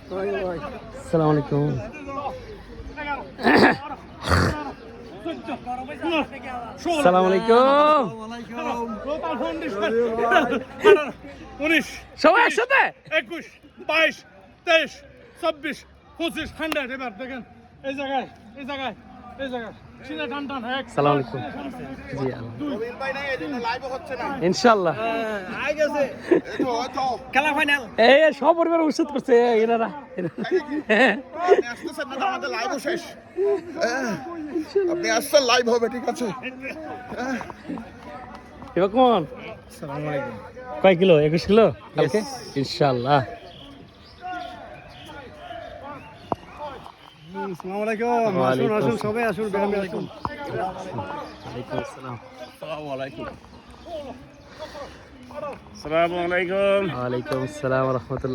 আসসালামু আলাইকুম। আসসালামু আলাইকুম। 19 সবাই একসাথে 21 22 23 24 25 100 এবার দেখেন এই জায়গায় এই জায়গায় এই জায়গায় সিনা টান টান এক আসসালামু আলাইকুম। জি রবিন ভাই নাই এই জন্য লাইভ হচ্ছে না। ইনশাআল্লাহ এই তো খেলা ফাইনাল এই সব পরিবার উৎসাহ করছে এনারা। আপনি আসতেছেন না, আমাদের লাইভ শেষ। আপনি আসছেন, লাইভ হবে, ঠিক আছে। এবার কোন আসসালামু আলাইকুম কয় কিলো? 21 কিলো কালকে ইনশাআল্লাহ। আসসালামু আলাইকুম ওয়ালাইকুম আসুন আসুন আসসালাম। সবাই আসুন গ্রামে আসুন ওয়ালাইকুম আসসালাম। আসসালামু আলাইকুম ওয়ালাইকুম আসসালাম ওয়া রাহমাতুল্লাহ।